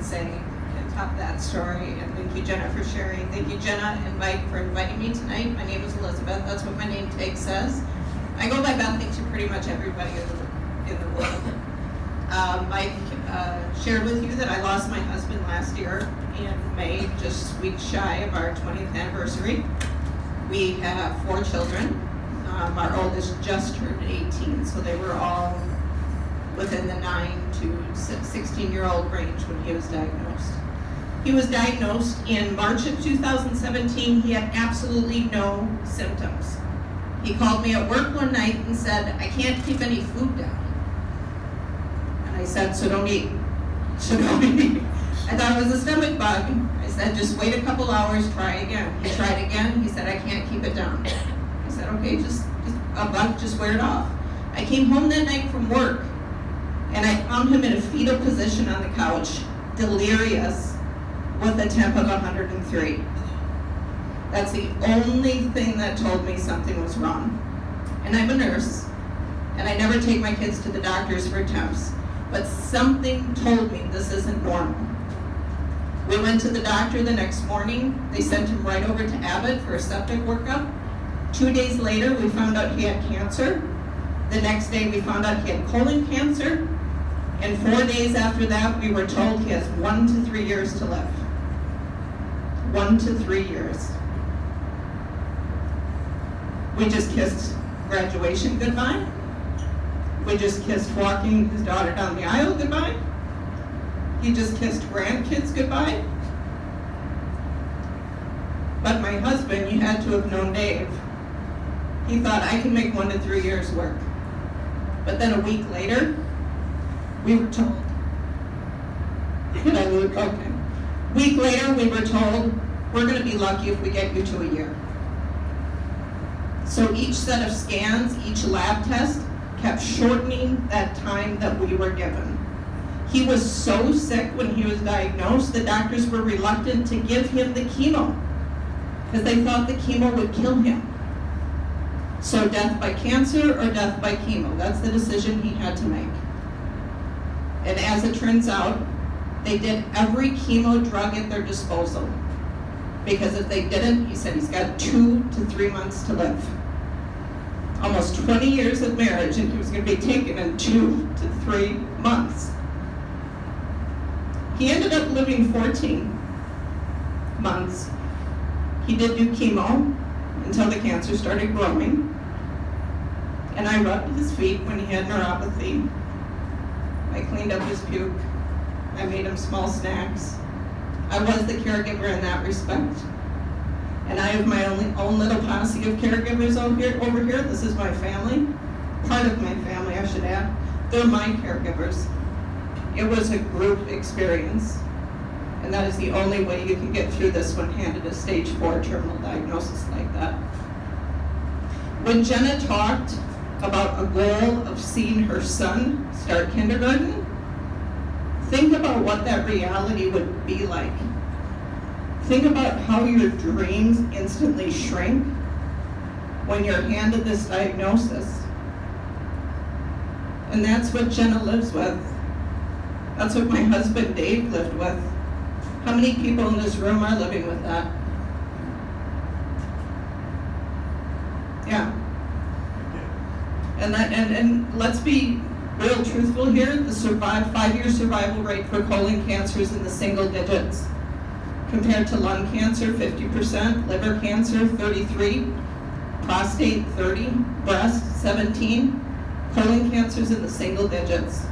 say can top that story. And thank you, Jenna, for sharing. Thank you, Jenna, for inviting me tonight. My name is Elizabeth. That's what my name tag says. I go by Bethany to pretty much everybody in the world. Mike shared with you that I lost my husband last year in May, just weeks shy of our 20th anniversary. We have 4 children. Our oldest just turned 18, so they were all within the 9 to 16-year-old range when he was diagnosed. He was diagnosed in March of 2017. He had absolutely no symptoms. He called me at work one night and said, I can't keep any food down. And I said, so don't eat. So don't eat. I thought it was a stomach bug. I said, just wait a couple hours, try again. He tried again. He said, I can't keep it down. I said, okay, just a bug, just wear it off. I came home that night from work, and I found him in a fetal position on the couch, delirious, with a temp of 103. That's the only thing that told me something was wrong. And I'm a nurse, and I never take my kids to the doctors for temps, but something told me this isn't normal. We went to the doctor the next morning. They sent him right over to Abbott for a septic workup. 2 days later, we found out he had cancer. The next day, we found out he had colon cancer. And 4 days after that, we were told he has 1 to 3 years to live. 1 to 3 years. We just kissed graduation goodbye. We just kissed walking his daughter down the aisle goodbye. He just kissed grandkids goodbye. But my husband, you had to have known Dave. He thought, I can make 1 to 3 years work. But then a week later, we were told, okay. Week later, we were told, we're gonna be lucky if we get you to a year. So each set of scans, each lab test, kept shortening that time that we were given. He was so sick when he was diagnosed, the doctors were reluctant to give him the chemo because they thought the chemo would kill him. So death by cancer or death by chemo, that's the decision he had to make. And as it turns out, they did every chemo drug at their disposal. Because if they didn't, he said he's got 2 to 3 months to live. Almost 20 years of marriage, and he was going to be taken in 2 to 3 months. He ended up living 14 months. He did do chemo until the cancer started growing. And I rubbed his feet when he had neuropathy. I cleaned up his puke. I made him small snacks. I was the caregiver in that respect. And I have my own little posse of caregivers over here. This is my family. Part of my family, I should add. They're my caregivers. It was a group experience. And that is the only way you can get through this when handed a stage 4 terminal diagnosis like that. When Jenna talked about a goal of seeing her son start kindergarten, think about what that reality would be like. Think about how your dreams instantly shrink when you're handed this diagnosis. And that's what Jenna lives with. That's what my husband Dave lived with. How many people in this room are living with that? Yeah. And let's be real truthful here. The 5-year survival rate for colon cancer is in the single digits. Compared to lung cancer, 50%, liver cancer, 33%, prostate, 30%, breast, 17%, colon cancer is in the single digits.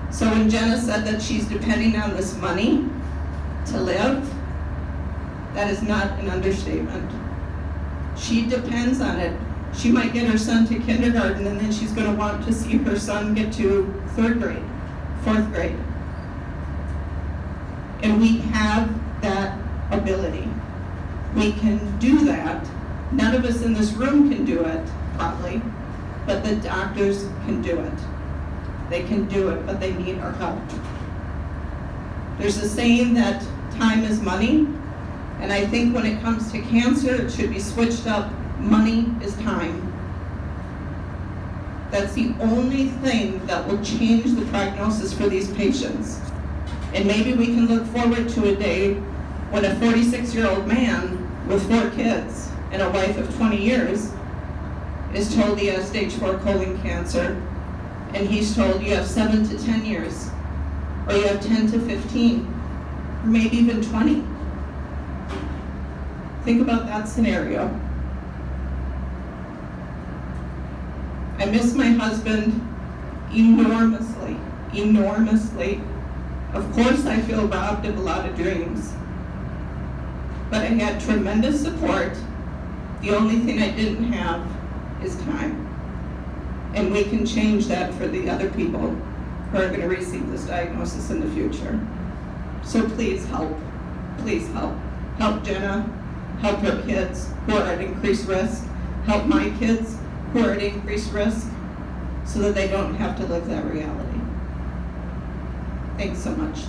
So when Jenna said that she's depending on this money to live, that is not an understatement. She depends on it. She might get her son to kindergarten and then she's going to want to see her son get to 3rd grade, 4th grade. And we have that ability. We can do that. None of us in this room can do it, probably, but the doctors can do it. They can do it, but they need our help. There's a saying that time is money, and I think when it comes to cancer, it should be switched up. Money is time. That's the only thing that will change the prognosis for these patients. And maybe we can look forward to a day when a 46-year-old man with 4 kids and a wife of 20 years is told he has stage 4 colon cancer, and he's told you have 7 to 10 years, or you have 10 to 15, or maybe even 20. Think about that scenario. I miss my husband enormously, enormously. Of course I feel robbed of a lot of dreams, but I had tremendous support. The only thing I didn't have is time. And we can change that for the other people who are going to receive this diagnosis in the future. So please help. Please help. Help Jenna. Help her kids who are at increased risk. Help my kids who are at increased risk so that they don't have to live that reality. Thanks so much.